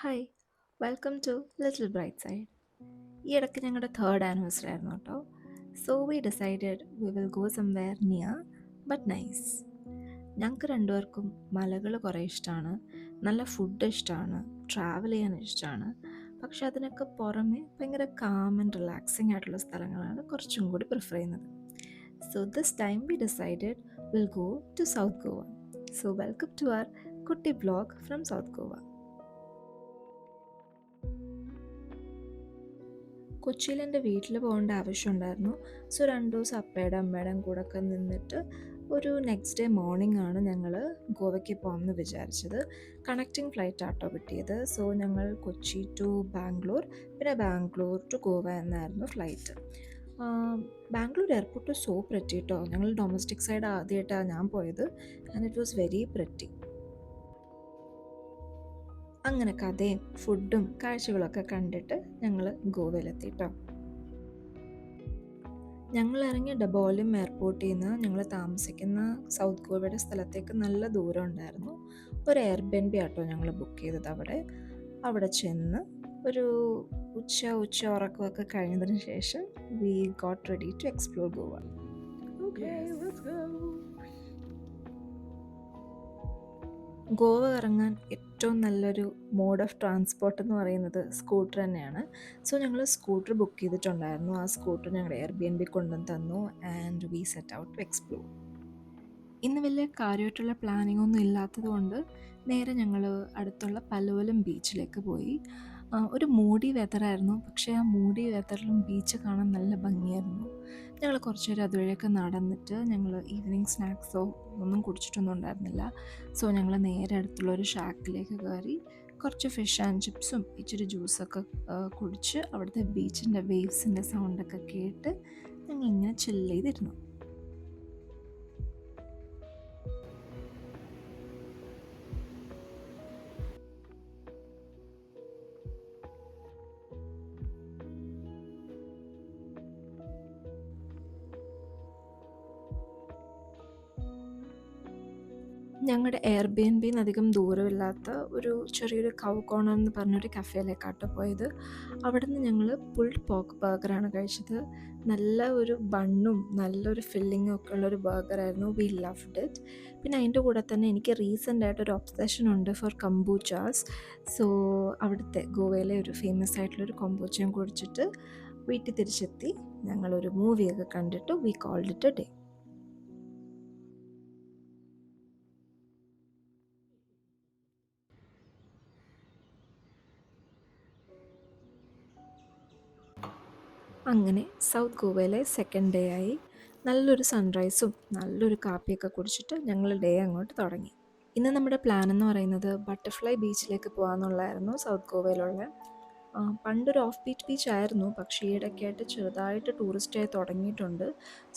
Hi, welcome to little bright side. ഈ ഇടയ്ക്ക് ഞങ്ങളുടെ തേർഡ് ആനിവേഴ്സറി ആയിരുന്നു കേട്ടോ. So we decided we will go somewhere near but nice. ഞങ്ങൾക്ക് രണ്ടുപേർക്കും മലകൾ കുറേ ഇഷ്ടമാണ്, നല്ല ഫുഡ് ഇഷ്ടമാണ്, ട്രാവൽ ചെയ്യാൻ ഇഷ്ടമാണ്. പക്ഷെ അതിനൊക്കെ പുറമെ ഭയങ്കര കാം ആൻഡ് റിലാക്സിങ് ആയിട്ടുള്ള സ്ഥലങ്ങളാണ് കുറച്ചും കൂടി പ്രിഫർ ചെയ്യുന്നത്. So this time we decided will go to south Goa. So welcome to our കുട്ടി ബ്ലോഗ് ഫ്രം സൗത്ത് ഗോവ. കൊച്ചിയിൽ എൻ്റെ വീട്ടിൽ പോകേണ്ട ആവശ്യമുണ്ടായിരുന്നു. സോ 2 ദിവസം അപ്പയുടെ അമ്മയുടെയും കൂടെ ഒക്കെ നിന്നിട്ട് ഒരു നെക്സ്റ്റ് ഡേ മോർണിംഗ് ആണ് ഞങ്ങൾ ഗോവയ്ക്ക് പോകാമെന്ന് വിചാരിച്ചത്. കണക്റ്റിംഗ് ഫ്ലൈറ്റ് ആട്ടോ കിട്ടിയത്. സോ ഞങ്ങൾ കൊച്ചി ടു ബാംഗ്ലൂർ, പിന്നെ ബാംഗ്ലൂർ ടു ഗോവ എന്നായിരുന്നു flight. Bangalore airport so pretty കേട്ടോ. ഞങ്ങൾ ഡൊമസ്റ്റിക് സൈഡ് ആദ്യമായിട്ടാണ് ഞാൻ പോയത്, and it was very pretty. അങ്ങനെ കഥയും ഫുഡും കാഴ്ചകളൊക്കെ കണ്ടിട്ട് ഞങ്ങൾ ഗോവയിലെത്തി കേട്ടോ. ഞങ്ങൾ ഇറങ്ങിയ ഡബോലിം എയർപോർട്ടിൽ നിന്ന് ഞങ്ങൾ താമസിക്കുന്ന സൗത്ത് ഗോവയുടെ സ്ഥലത്തേക്ക് നല്ല ദൂരം ഉണ്ടായിരുന്നു. ഒരു എയർബെൻബി ആട്ടോ ഞങ്ങൾ ബുക്ക് ചെയ്തത് അവിടെ. അവിടെ ചെന്ന് ഒരു ഉച്ച ഉറക്കമൊക്കെ കഴിഞ്ഞതിന് ശേഷം we got ready to explore Goa. Goa ഇറങ്ങാൻ ഏറ്റവും നല്ലൊരു മോഡ് ഓഫ് ട്രാൻസ്പോർട്ട് എന്ന് പറയുന്നത് സ്കൂട്ടർ തന്നെയാണ്. സോ ഞങ്ങൾ സ്കൂട്ടർ ബുക്ക് ചെയ്തിട്ടുണ്ടായിരുന്നു. ആ സ്കൂട്ടർ ഞങ്ങളുടെ എയർബിഎൻബി കൊണ്ടുവന്ന് തന്നു and we set out to explore. ഇന്ന് വലിയ കാര്യമായിട്ടുള്ള പ്ലാനിംഗ് ഒന്നും ഇല്ലാത്തത് കൊണ്ട് നേരെ ഞങ്ങൾ അടുത്തുള്ള പലോലം ബീച്ചിലേക്ക് പോയി. ഒരു മൂടി വെതറായിരുന്നു, പക്ഷേ ആ മൂടി വെതറിലും ബീച്ച് കാണാൻ നല്ല ഭംഗിയായിരുന്നു. ഞങ്ങൾ കുറച്ച് നേരം അതുവഴിയൊക്കെ നടന്നിട്ട് ഞങ്ങൾ ഈവനിങ് സ്നാക്സോ ഒന്നും കുടിച്ചിട്ടൊന്നും ഉണ്ടായിരുന്നില്ല. സോ ഞങ്ങൾ നേരെ അടുത്തുള്ള ഒരു ഷാക്കിലേക്ക് കയറി കുറച്ച് ഫിഷ് ആൻഡ് ചിപ്സും ഇച്ചിരി ജ്യൂസൊക്കെ കുടിച്ച് അവിടുത്തെ ബീച്ചിൻ്റെ വേവ്സിൻ്റെ സൗണ്ടൊക്കെ കേട്ട് ഞങ്ങളിങ്ങനെ ചില്ല് ചെയ്തിരുന്നു. ഞങ്ങളുടെ എയർബിഎൻബിന്ന് അധികം ദൂരമില്ലാത്ത ഒരു ചെറിയൊരു കൗ കോർണർ എന്ന് പറഞ്ഞൊരു കഫേയിലേക്കാട്ടോ പോയത്. അവിടെ നിന്ന് ഞങ്ങൾ പുൾഡ് പോർക്ക് ബർഗറാണ് കഴിച്ചത്. നല്ല ഒരു ബണ്ണും നല്ലൊരു ഫില്ലിങ്ങും ഒക്കെ ഉള്ളൊരു ബർഗറായിരുന്നു. V loved it. പിന്നെ അതിൻ്റെ കൂടെ തന്നെ എനിക്ക് റീസെൻ്റായിട്ടൊരു ഒബ്സഷൻ ഉണ്ട് ഫോർ കംബൂച്ചാസ്. സോ അവിടുത്തെ ഗോവയിലെ ഒരു ഫേമസ് ആയിട്ടുള്ളൊരു കൊമ്പൂച്ചയും കുടിച്ചിട്ട് വീട്ടിൽ തിരിച്ചെത്തി. ഞങ്ങളൊരു മൂവിയൊക്കെ കണ്ടിട്ട് we called it a day. അങ്ങനെ സൗത്ത് ഗോവയിലെ സെക്കൻഡ് ഡേ ആയി. നല്ലൊരു സൺറൈസും നല്ലൊരു കാപ്പിയൊക്കെ കുടിച്ചിട്ട് ഞങ്ങൾ ഡേ അങ്ങോട്ട് തുടങ്ങി. ഇന്ന് നമ്മുടെ പ്ലാൻ എന്ന് പറയുന്നത് ബട്ടർഫ്ലൈ ബീച്ചിലേക്ക് പോകാമെന്നുള്ളതായിരുന്നു. സൗത്ത് ഗോവയിലുള്ള പണ്ടൊരു ഓഫ് ബീറ്റ് ബീച്ച് ആയിരുന്നു, പക്ഷേ ഈയിടയ്ക്കായിട്ട് ചെറുതായിട്ട് ടൂറിസ്റ്റായി തുടങ്ങിയിട്ടുണ്ട്.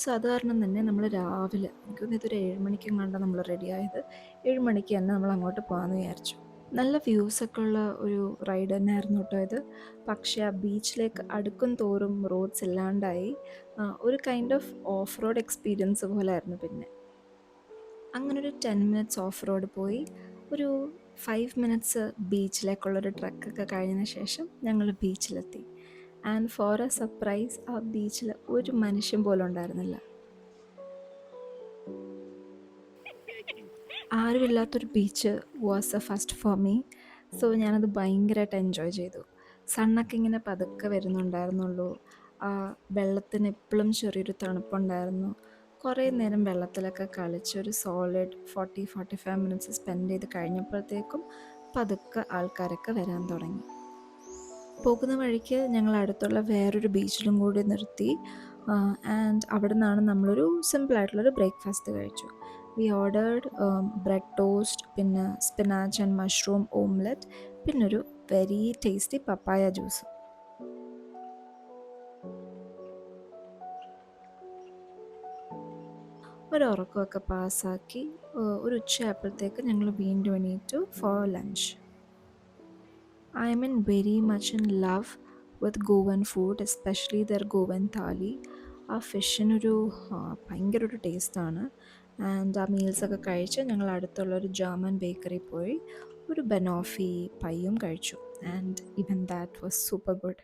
സോ അത് കാരണം തന്നെ നമ്മൾ രാവിലെ, എനിക്കൊന്ന് ഇതൊരു 7 മണിക്കെങ്ങാണ്ടാണ് നമ്മൾ റെഡിയായത്. 7 മണിക്ക് തന്നെ നമ്മൾ അങ്ങോട്ട് പോകാമെന്ന് വിചാരിച്ചു. നല്ല വ്യൂസൊക്കെ ഉള്ള ഒരു റൈഡ് തന്നെയായിരുന്നു കേട്ടോ ഇത്. പക്ഷേ ആ ബീച്ചിലേക്ക് അടുക്കും തോറും റോഡ്സ് ഇല്ലാണ്ടായി. ഒരു kind of off road experience പോലായിരുന്നു. പിന്നെ അങ്ങനെ ഒരു 10 മിനിറ്റ്സ് ഓഫ് റോഡ് പോയി ഒരു 5 മിനിറ്റ്സ് ബീച്ചിലേക്കുള്ളൊരു ട്രക്കൊക്കെ കഴിഞ്ഞതിന് ശേഷം ഞങ്ങൾ ബീച്ചിലെത്തി. ആൻഡ് ഫോർ എ സർപ്രൈസ്, ആ ബീച്ചിൽ ഒരു മനുഷ്യൻ പോലും ഉണ്ടായിരുന്നില്ല. ആരുമില്ലാത്തൊരു beach was a first for me. So ഞാനത് ഭയങ്കരമായിട്ട് എൻജോയ് ചെയ്തു. സണ്ണൊക്കെ ഇങ്ങനെ പതുക്കെ വരുന്നുണ്ടായിരുന്നുള്ളൂ. ആ വെള്ളത്തിന് എപ്പോഴും ചെറിയൊരു തണുപ്പുണ്ടായിരുന്നു. കുറേ നേരം വെള്ളത്തിലൊക്കെ കളിച്ച് ഒരു സോളിഡ് 40-45 മിനിറ്റ്സ് സ്പെൻഡ് ചെയ്ത് കഴിഞ്ഞപ്പോഴത്തേക്കും പതുക്കെ ആൾക്കാരൊക്കെ വരാൻ തുടങ്ങി. പോകുന്ന വഴിക്ക് ഞങ്ങൾ അടുത്തുള്ള വേറൊരു ബീച്ചിലും കൂടി നിർത്തി. ആൻഡ് അവിടെ നിന്നാണ് നമ്മളൊരു സിമ്പിളായിട്ടുള്ളൊരു ബ്രേക്ക്ഫാസ്റ്റ് കഴിച്ചു. വി ഓർഡേർഡ് ബ്രെഡ് ടോസ്റ്റ്, പിന്നെ സ്പിനാച്ച് ആൻഡ് മഷ്റൂം ഓംലെറ്റ്, പിന്നൊരു വെരി ടേസ്റ്റി പപ്പായ ജ്യൂസ്. ഒരു ഉറക്കമൊക്കെ പാസ്സാക്കി ഒരു ഉച്ചയായപ്പോഴത്തേക്ക് ഞങ്ങൾ വീണ്ടും എണീറ്റു for lunch. I am in very much in love with Goan food, especially their Goan thali. ആ ഫിഷിനൊരു ഭയങ്കര ഒരു ടേസ്റ്റാണ്. ആൻഡ് ആ മീൽസൊക്കെ കഴിച്ച് ഞങ്ങൾ അടുത്തുള്ളൊരു ജർമ്മൻ ബേക്കറി പോയി ഒരു ബനോഫി പൈയും കഴിച്ചു. and even that was super good.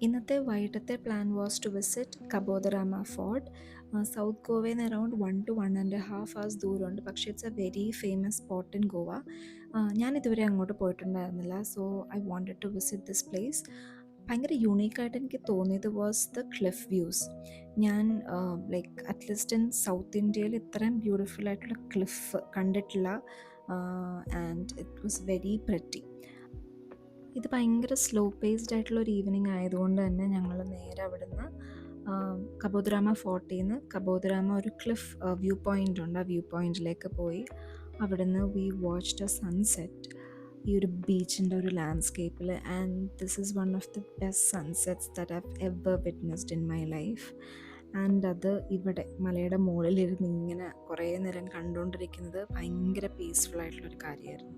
ഇന്നത്തെ വൈകിട്ടത്തെ plan was to visit Cabo de Rama fort. South ഗോവയിൽ നിന്ന് അറൗണ്ട് 1 to 1.5 hours ദൂരമുണ്ട്, പക്ഷേ it's a very famous spot in Goa. ഞാൻ ഇതുവരെ അങ്ങോട്ട് പോയിട്ടുണ്ടായിരുന്നില്ല, so I wanted to visit this place. ഭയങ്കര യൂണീക്കായിട്ട് എനിക്ക് തോന്നിയത് വാസ് ദ ക്ലിഫ് വ്യൂസ്. ഞാൻ ലൈക്ക് അറ്റ്ലീസ്റ്റ് ഇൻ സൗത്ത് ഇന്ത്യയിൽ ഇത്രയും ബ്യൂട്ടിഫുൾ ആയിട്ടുള്ള ക്ലിഫ് കണ്ടിട്ടില്ല, and it was very pretty. ഇത് ഭയങ്കര സ്ലോ പേസ്ഡ് ആയിട്ടുള്ള ഒരു ഈവനിങ് ആയതുകൊണ്ട് തന്നെ ഞങ്ങൾ നേരെ അവിടുന്ന് കബോദറാമ ഫോർട്ടിൽ നിന്ന് കബോദറാമ ഒരു ക്ലിഫ് വ്യൂ പോയിൻ്റ് ഉണ്ട്, ആ വ്യൂ പോയിൻറ്റിലേക്ക് പോയി അവിടുന്ന് വി വാച്ച്ഡ് എ സൺസെറ്റ് ഈ ഒരു ബീച്ചിൻ്റെ ഒരു ലാൻഡ്സ്കേപ്പിൽ. And this is one of the best sunsets that I have ever witnessed in my life. And അത് ഇവിടെ മലയുടെ മുകളിലിരുന്ന് ഇങ്ങനെ കുറേ നേരം കണ്ടുകൊണ്ടിരിക്കുന്നത് ഭയങ്കര പീസ്ഫുൾ ആയിട്ടുള്ളൊരു കാര്യമായിരുന്നു.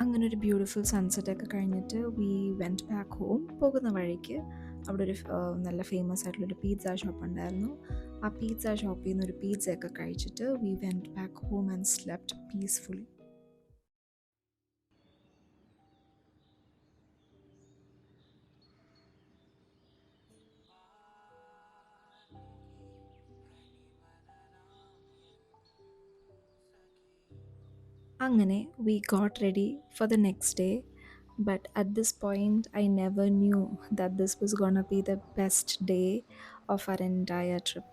അങ്ങനെ ഒരു ബ്യൂട്ടിഫുൾ സൺസെറ്റൊക്കെ കഴിഞ്ഞിട്ട് വി വെൻറ്റ് ബാക്ക് ഹോം. പോകുന്ന വഴിക്ക് അവിടെ ഒരു നല്ല ഫേമസ് ആയിട്ടുള്ളൊരു പിസ്സ ഷോപ്പ് ഉണ്ടായിരുന്നു. ആ പിസ്സ ഷോപ്പിൽ നിന്ന് ഒരു പിസ്സയൊക്കെ കഴിച്ചിട്ട് we went back home and slept peacefully. അങ്ങനെ we got ready for the next day. But at this point, I never knew that this was gonna be the best day of our entire trip.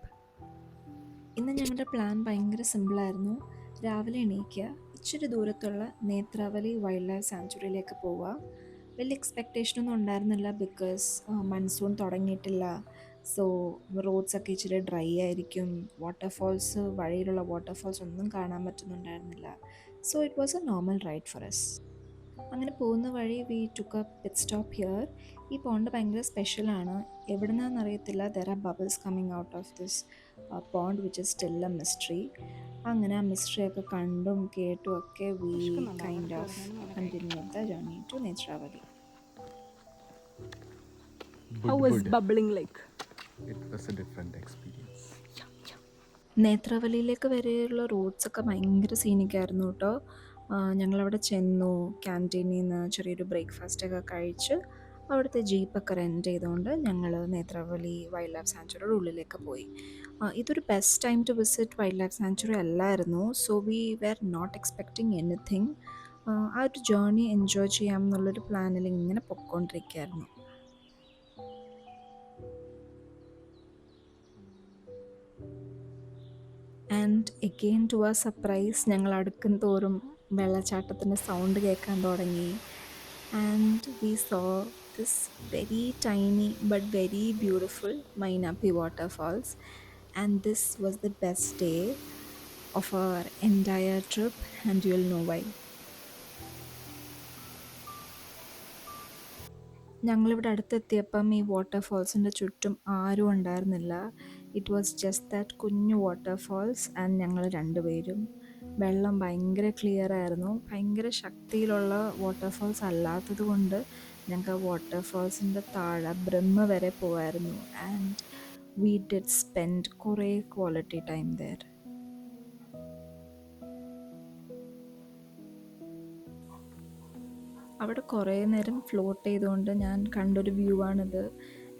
ഇന്ന് ഞങ്ങളുടെ plan ഭയങ്കര സിമ്പിളായിരുന്നു. രാവിലെ എണീക്കുക, ഇച്ചിരി ദൂരത്തുള്ള നേത്രാവലി wild life സാങ്ച്വറിയിലേക്ക് പോവുക. വലിയ എക്സ്പെക്റ്റേഷനൊന്നും ഉണ്ടായിരുന്നില്ല, ബിക്കോസ് മൺസൂൺ തുടങ്ങിയിട്ടില്ല. സോ റോഡ്സൊക്കെ ഇച്ചിരി ഡ്രൈ ആയിരിക്കും, വാട്ടർഫോൾസ് വഴിയിലുള്ള വാട്ടർഫോൾസ് ഒന്നും കാണാൻ പറ്റുന്നുണ്ടായിരുന്നില്ല. So it was a normal ride for us. അങ്ങനെ പോകുന്ന വഴി we took a pit stop here. ഈ പോണ്ട് ഭയങ്കര സ്പെഷ്യലാണ്, എവിടെ നിന്നാണെന്നറിയത്തില്ല. There are bubbles coming out of this pond which is still a mystery. അങ്ങനെ ആ മിസ്റ്ററിയൊക്കെ കണ്ടും കേട്ടും ഒക്കെ we kind of continue the journey to Netravali. How was bubbling like? It was a different experience. നേത്രാവലിയിലേക്ക് വരെയുള്ള റോഡ്സൊക്കെ ഭയങ്കര സീനിക്കായിരുന്നു കേട്ടോ. ഞങ്ങളവിടെ ചെന്നു, ക്യാൻറ്റീനിൽ നിന്ന് ചെറിയൊരു ബ്രേക്ക്ഫാസ്റ്റൊക്കെ കഴിച്ച് അവിടുത്തെ ജീപ്പൊക്കെ റെൻറ്റ് ചെയ്തുകൊണ്ട് ഞങ്ങൾ നേത്രാവലി വൈൽഡ് ലൈഫ് സാങ്ച്വറിയുടെ ഉള്ളിലേക്ക് പോയി. ഇതൊരു best time to visit wildlife sanctuary അല്ലായിരുന്നു. So we were not expecting anything. ആ ഒരു ജേർണി എൻജോയ് ചെയ്യാം എന്നുള്ളൊരു പ്ലാനിൽ ഇങ്ങനെ പൊയ്ക്കൊണ്ടിരിക്കുകയായിരുന്നു. And again to our surprise, ഞങ്ങൾ അടുക്കും തോറും വെള്ളച്ചാട്ടത്തിൻ്റെ സൗണ്ട് കേൾക്കാൻ തുടങ്ങി. And we saw this very tiny but very beautiful Mainapi waterfalls. And this was the best day of our entire trip, and you will know why. ഞങ്ങളിവിടെ അടുത്തെത്തിയപ്പം ഈ വാട്ടർഫാൾസിൻ്റെ ചുറ്റും ആരും ഉണ്ടായിരുന്നില്ല. ഇറ്റ് വാസ് ജസ്റ്റ് ദാറ്റ് കുഞ്ഞു വാട്ടർഫാൾസ് ആൻഡ് ഞങ്ങൾ രണ്ടുപേരും. വെള്ളം ഭയങ്കര ക്ലിയർ ആയിരുന്നു. ഭയങ്കര ശക്തിയിലുള്ള വാട്ടർഫാൾസ് അല്ലാത്തത് കൊണ്ട് ഞങ്ങൾക്ക് ആ വാട്ടർഫാൾസിൻ്റെ താഴെ ബ്രഹ്മ വരെ പോകായിരുന്നു. ആൻഡ് വി ഡിഡ് സ്പെൻഡ് കുറേ ക്വാളിറ്റി ടൈം ദെയർ. അവിടെ കുറേ നേരം ഫ്ലോട്ട് ചെയ്തുകൊണ്ട് ഞാൻ കണ്ടൊരു വ്യൂ ആണിത്.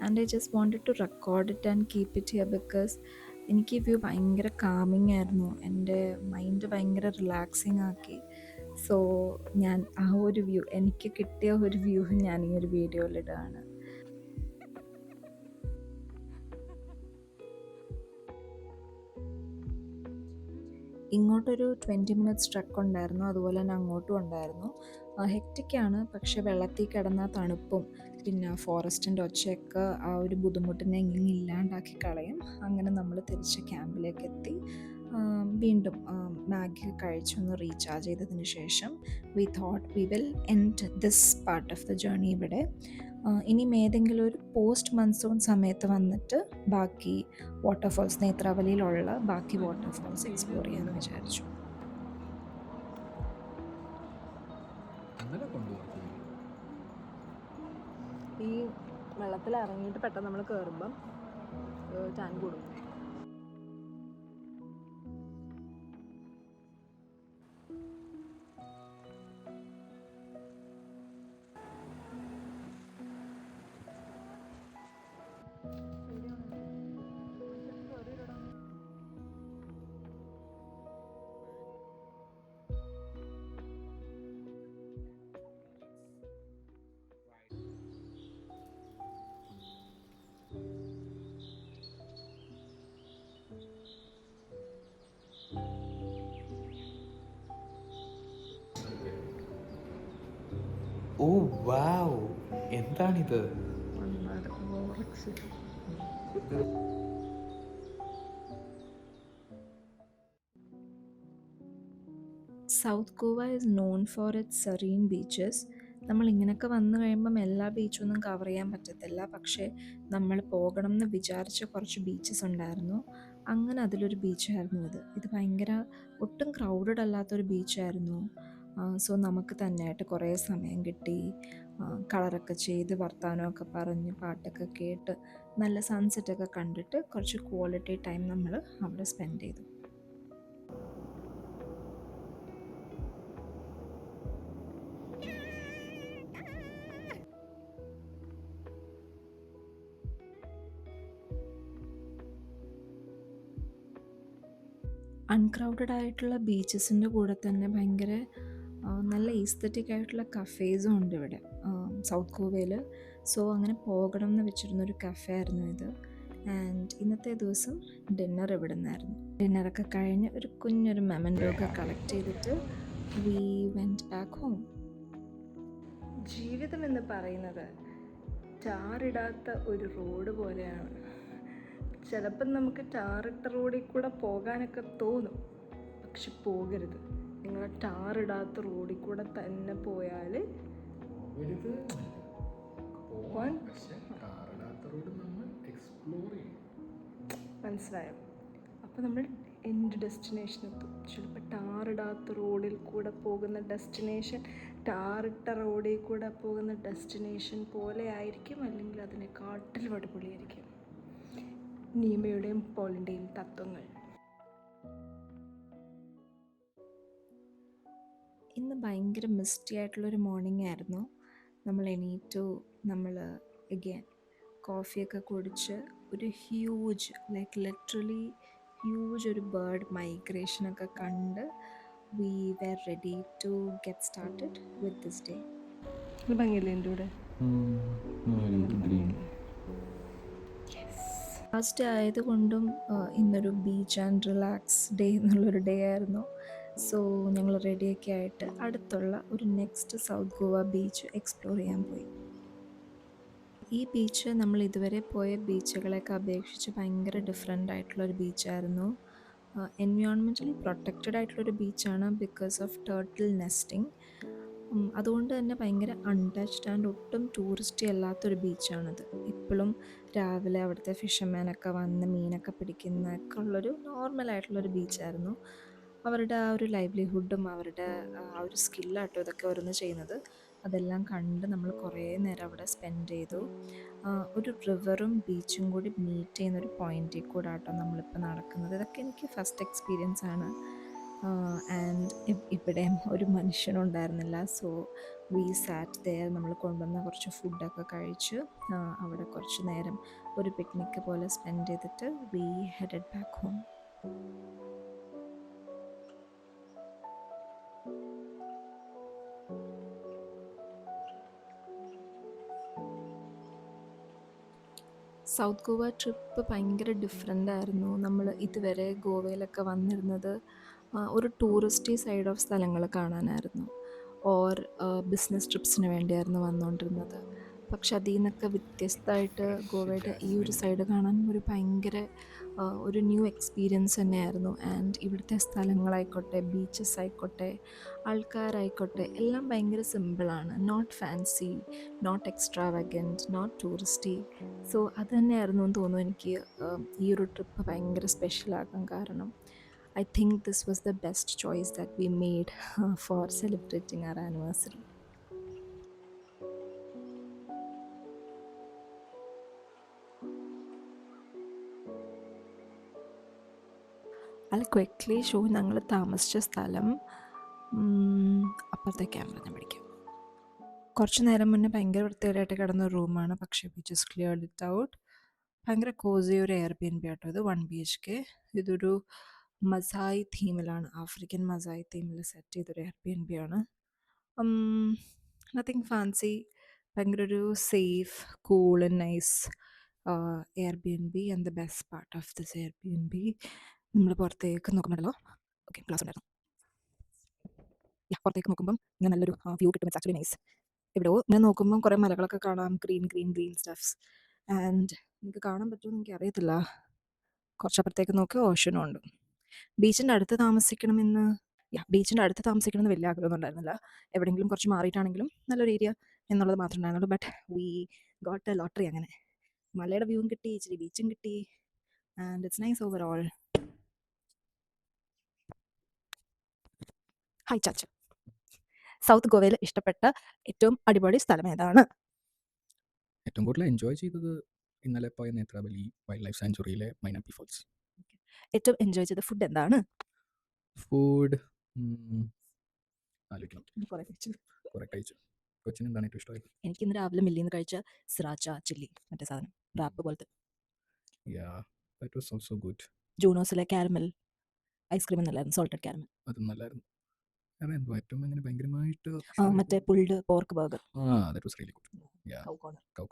And I just wanted to record it and keep it here, because എനിക്ക് ഈ വ്യൂ ഭയങ്കര കാമിങ് ആയിരുന്നു. എൻ്റെ മൈൻഡ് ഭയങ്കര റിലാക്സിങ് ആക്കി. സോ ഞാൻ ആ ഒരു വ്യൂ, എനിക്ക് കിട്ടിയ ഒരു വ്യൂ ഞാൻ ഈ ഒരു വീഡിയോയിലിടുകയാണ്. ഇങ്ങോട്ടൊരു 20 minutes ട്രക്ക് ഉണ്ടായിരുന്നു, അതുപോലെ തന്നെ അങ്ങോട്ടും ഉണ്ടായിരുന്നു. ഹെക്റ്റിക്കാണ്, പക്ഷെ വെള്ളത്തിൽ കിടന്ന തണുപ്പും പിന്നെ ഫോറസ്റ്റിൻ്റെ ഒച്ചയൊക്കെ ആ ഒരു ബുദ്ധിമുട്ടിനെ ഇങ്ങനെ ഇല്ലാണ്ടാക്കി കളയും. അങ്ങനെ നമ്മൾ തിരിച്ച് ക്യാമ്പിലേക്ക് എത്തി. വീണ്ടും മാഗി കഴിച്ചൊന്ന് റീചാർജ് ചെയ്തതിന് ശേഷം we thought we will end this part of the journey ഇവിടെ. ഇനിയും ഏതെങ്കിലും ഒരു പോസ്റ്റ് മൺസൂൺ സമയത്ത് വന്നിട്ട് ബാക്കി വാട്ടർഫോൾസ്, നേത്രാവലിയിലുള്ള ബാക്കി വാട്ടർഫോൾസ് എക്സ്പ്ലോർ ചെയ്യാമെന്ന് വിചാരിച്ചു. ഈ വെള്ളത്തിൽ ഇറങ്ങിയിട്ട് പെട്ടെന്ന് നമ്മൾ കയറുമ്പം ടാങ്ക് കൂടും. ഓ വാവ്, എന്താണിത്? South Goa is known for its serene beaches. നമ്മൾ ഇങ്ങനെയൊക്കെ വന്നു കഴിയുമ്പം എല്ലാ ബീച്ചൊന്നും കവർ ചെയ്യാൻ പറ്റത്തില്ല. പക്ഷേ നമ്മൾ പോകണം എന്ന് വിചാരിച്ച കുറച്ച് ബീച്ചസ് ഉണ്ടായിരുന്നു. അങ്ങനെ അതിലൊരു ബീച്ചായിരുന്നു ഇത്. ഇത് ഭയങ്കര ഒട്ടും ക്രൗഡഡ് അല്ലാത്തൊരു ബീച്ചായിരുന്നു. സോ നമുക്ക് തന്നെയായിട്ട് കുറേ സമയം കിട്ടി. കളറൊക്കെ ചെയ്ത് വർത്തമാനമൊക്കെ പറഞ്ഞ് പാട്ടൊക്കെ കേട്ട് നല്ല സൺസെറ്റൊക്കെ കണ്ടിട്ട് കുറച്ച് ക്വാളിറ്റി ടൈം നമ്മൾ അവിടെ സ്പെൻഡ് ചെയ്തു. അൺക്രൗഡഡ് ആയിട്ടുള്ള ബീച്ചസിൻ്റെ കൂടെ തന്നെ ഭയങ്കര നല്ല ഈസ്തറ്റിക് ആയിട്ടുള്ള കഫേസും ഉണ്ട് ഇവിടെ സൗത്ത് ഗോവയിൽ. സോ അങ്ങനെ പോകണം എന്ന് വെച്ചിരുന്നൊരു കഫേ ആയിരുന്നു ഇത്. ആൻഡ് ഇന്നത്തെ ദിവസം ഡിന്നർ ഇവിടെ നിന്നായിരുന്നു. ഡിന്നറൊക്കെ കഴിഞ്ഞ് ഒരു കുഞ്ഞൊരു മെമൻറ്റോ ഒക്കെ കളക്ട് ചെയ്തിട്ട് വി വെൻറ്റ് ബാക്ക് ഹോം. ജീവിതം എന്ന് പറയുന്നത് ടാറിടാത്ത ഒരു റോഡ് പോലെയാണ്. ചിലപ്പം നമുക്ക് ടാറിട്ട റോഡിൽ കൂടെ പോകാനൊക്കെ തോന്നും, പക്ഷെ പോകരുത്. നിങ്ങൾ ടാറിടാത്ത റോഡിൽ കൂടെ തന്നെ പോയാൽ മനസ്സിലായോ? അപ്പോൾ നമ്മൾ എൻ്റെ ഡെസ്റ്റിനേഷൻ എത്തും. ചിലപ്പോൾ ടാറിടാത്ത റോഡിൽ കൂടെ പോകുന്ന ഡെസ്റ്റിനേഷൻ ടാറിട്ട റോഡിൽ കൂടെ പോകുന്ന ഡെസ്റ്റിനേഷൻ പോലെ ആയിരിക്കും, അല്ലെങ്കിൽ അതിനെക്കാട്ടിലും അടിപൊളിയായിരിക്കും. നീമയുടെയും പോളിൻ്റെയും തത്വങ്ങൾ. ഇന്ന് ഭയങ്കര മിസ്റ്റി ആയിട്ടുള്ളൊരു മോർണിംഗ് ആയിരുന്നു. നമ്മൾ എണീറ്റു, നമ്മൾ അഗൈൻ കോഫിയൊക്കെ കുടിച്ച് ഒരു ഹ്യൂജ് ലിറ്ററലി ഹ്യൂജ് ഒരു ബേർഡ് മൈഗ്രേഷനൊക്കെ കണ്ട് we were ready to get started with this day. ഇത് ഭംഗിയില്ലേ എൻ്റെ കൂടെ? ലാസ്റ്റ് ആയതുകൊണ്ടും ഇന്നൊരു ബീച്ച് ആൻഡ് റിലാക്സ് ഡേ എന്നുള്ളൊരു ഡേ ആയിരുന്നു. സോ ഞങ്ങൾ റെഡിയൊക്കെ ആയിട്ട് അടുത്തുള്ള ഒരു next south Goa beach explore ചെയ്യാൻ പോയി. ഈ ബീച്ച് നമ്മൾ ഇതുവരെ പോയ ബീച്ചുകളെയൊക്കെ അപേക്ഷിച്ച് ഭയങ്കര ഡിഫറെൻ്റ് ആയിട്ടുള്ളൊരു ബീച്ചായിരുന്നു. എൻവയോൺമെൻ്റലി പ്രൊട്ടക്റ്റഡ് ആയിട്ടുള്ളൊരു ബീച്ചാണ് ബിക്കോസ് ഓഫ് ടേർട്ടിൽ നെസ്റ്റിംഗ്. അതുകൊണ്ട് തന്നെ ഭയങ്കര അൺടച്ച്ഡ് ആൻഡ് ഒട്ടും ടൂറിസ്റ്റി അല്ലാത്തൊരു ബീച്ചാണിത്. ഇപ്പോഴും രാവിലെ അവിടുത്തെ ഫിഷർമാനൊക്കെ വന്ന് മീനൊക്കെ പിടിക്കുന്നൊക്കെ ഉള്ളൊരു നോർമലായിട്ടുള്ളൊരു ബീച്ചായിരുന്നു. അവരുടെ ആ ഒരു ലൈവ്ലിഹുഡും അവരുടെ ആ ഒരു സ്കില്ലാട്ടോ ഇതൊക്കെ ഓരോന്ന് ചെയ്യുന്നത്. അതെല്ലാം കണ്ട് നമ്മൾ കുറേ നേരം അവിടെ സ്പെൻഡ് ചെയ്തു. ഒരു റിവറും ബീച്ചും കൂടി മീറ്റ് ചെയ്യുന്നൊരു പോയിൻറ്റിൽ കൂടെ ആട്ടോ നമ്മളിപ്പോൾ നടക്കുന്നത്. ഇതൊക്കെ എനിക്ക് ഫസ്റ്റ് എക്സ്പീരിയൻസ് ആണ്. ആൻഡ് ഇവിടെയും ഒരു മനുഷ്യനുണ്ടായിരുന്നില്ല. So we sat there. നമ്മൾ കൊണ്ടുവന്ന കുറച്ച് ഫുഡൊക്കെ കഴിച്ച് അവിടെ കുറച്ച് നേരം ഒരു പിക്നിക് പോലെ സ്പെൻഡ് ചെയ്തിട്ട് we headed back home. South Goa trip ഭയങ്കര ഡിഫറെൻ്റ് ആയിരുന്നു. നമ്മൾ ഇതുവരെ ഗോവയിലൊക്കെ വന്നിരുന്നത് ഒരു ടൂറിസ്റ്റി സൈഡ് ഓഫ് സ്ഥലങ്ങൾ കാണാനായിരുന്നു, ഓർ ബിസിനസ് ട്രിപ്സിന് വേണ്ടിയായിരുന്നു വന്നുകൊണ്ടിരുന്നത്. പക്ഷെ അതിൽ നിന്നൊക്കെ വ്യത്യസ്തമായിട്ട് ഗോവയുടെ ഈ ഒരു സൈഡ് കാണാൻ ഒരു ഭയങ്കര ഒരു ന്യൂ എക്സ്പീരിയൻസ് തന്നെയായിരുന്നു. ആൻഡ് ഇവിടുത്തെ സ്ഥലങ്ങളായിക്കോട്ടെ, ബീച്ചസ് ആയിക്കോട്ടെ, ആൾക്കാരായിക്കോട്ടെ, എല്ലാം ഭയങ്കര സിമ്പിളാണ്. Not fancy, not extravagant, not touristy. So അത് തന്നെയായിരുന്നു എന്ന് തോന്നുന്നു എനിക്ക് ഈ ഒരു ട്രിപ്പ് ഭയങ്കര സ്പെഷ്യലാക്കാൻ കാരണം. I think this was the best choice that we made for celebrating our anniversary. I'll quickly show ഞങ്ങൾ താമസിച്ച സ്ഥലം. അപ്പുറത്തെ ക്യാമറ ഞാൻ പിടിക്കാം. കുറച്ച് നേരം മുന്നേ ഭയങ്കര വൃത്തികേടായിട്ട് കിടന്ന റൂമാണ്, പക്ഷേ we just cleared it out. ഭയങ്കര കോസി ഒരു എയർബിഎൻബി ആട്ടോ ഇത്. 1 BHK. ഇതൊരു മസായി തീമിലാണ്, ആഫ്രിക്കൻ മസായി തീമിൽ സെറ്റ് ചെയ്തൊരു എയർബിഎൻബി ആണ്. നത്തിങ് ഫാൻസി, ഭയങ്കര ഒരു safe, cool and nice Airbnb. And the best part of this Airbnb, നമ്മൾ പുറത്തേക്ക് നോക്കുന്നുണ്ടല്ലോ, ഓക്കെ ക്ലാസ് ഉണ്ടായിരുന്നു. പുറത്തേക്ക് നോക്കുമ്പം ഇങ്ങനെ നല്ലൊരു വ്യൂ കിട്ടും. It's actually nice. എവിടെയോ ഇങ്ങനെ നോക്കുമ്പം കുറേ മലകളൊക്കെ കാണാം. Green green green stuffs. And നിങ്ങൾക്ക് കാണാൻ പറ്റുമോ എന്ന് എനിക്കറിയത്തില്ല. കുറച്ചപ്പുറത്തേക്ക് നോക്കിയാൽ ഓഷനും ഉണ്ട്. ബീച്ചിൻ്റെ അടുത്ത് താമസിക്കണമെന്ന് ബീച്ചിൻ്റെ അടുത്ത് താമസിക്കണമെന്ന് വലിയ ആഗ്രഹമൊന്നും ഉണ്ടായിരുന്നില്ല. എവിടെയെങ്കിലും കുറച്ച് മാറിയിട്ടാണെങ്കിലും നല്ലൊരു ഏരിയ എന്നുള്ളത് മാത്രമേ ഉണ്ടായിരുന്നുള്ളൂ. But we got a lottery അങ്ങനെ. മലയുടെ വ്യൂവും കിട്ടി, ഇച്ചിരി ബീച്ചും കിട്ടി. And it's nice overall. Hi ചാച്ച. സൗത്ത് ഗോവയിൽ ഇഷ്ടപ്പെട്ട ഏറ്റവും അടിപൊളി സ്ഥലം ഏതാണ്? ഏറ്റവും കൂടുതൽ എൻജോയ് ചെയ്തത് ഇന്നലെ പോയ നേത്രാവലി വൈൽഡ് ലൈഫ് സാങ്ച്വറിയിലെ മൈനാപ്പി ഫോൾസ്. ഏറ്റവും എൻജോയ് ചെയ്ത ഫുഡ് എന്താണ്? ഫുഡ് ആലോചിക്കണം. കുറേ കഴിച്ചു. കുറേ കഴിച്ചു. കൊച്ചിന് എന്താണ് ഏറ്റവും ഇഷ്ടമായത്? എനിക്ക് ഇന്ന് രാവിലെ മില്ലിൽ നിന്ന് കഴിച്ച സിറാച്ച ചില്ലി, മറ്റേ സാധനം റാപ്പ് പോലത്തെ. Yeah, that was also good. ജൂണോസിലെ കാരമൽ ഐസ്ക്രീം എന്നല്ലായിരുന്നു, സോൾട്ടഡ് കാരമൽ. അത് നല്ലായിരുന്നു. കാരണം എന്തോ ഏറ്റവും അങ്ങനെ ഭയങ്കരമായിട്ട് മറ്റേ pulled pork burger. that was really good. Yeah, cow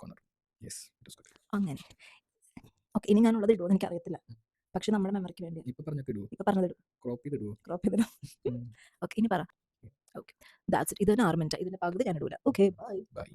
corner. Yes, it was good. അങ്ങനെ. ഓക്കെ, ഇനി ഞാനുള്ളത് ഇടുമോ എനിക്ക് അറിയത്തില്ല. പക്ഷെ നമ്മുടെ മെമ്മറിക്ക് വേണ്ടി ഇപ്പൊ പറഞ്ഞൊക്കെ ഇടുവോ? ഇപ്പം പറഞ്ഞതിടും. ക്രോപ്പ് ചെയ്തിടുവോ? ക്രോപ്പ് ചെയ്തിടും. ഓക്കെ, ഇനി പറ. Okay, that's it. ഇതൊരു 6 മിനിറ്റ്. ഇതിൻ്റെ പകുതി ഞാൻ ഇടൂല. Okay, bye. Bye.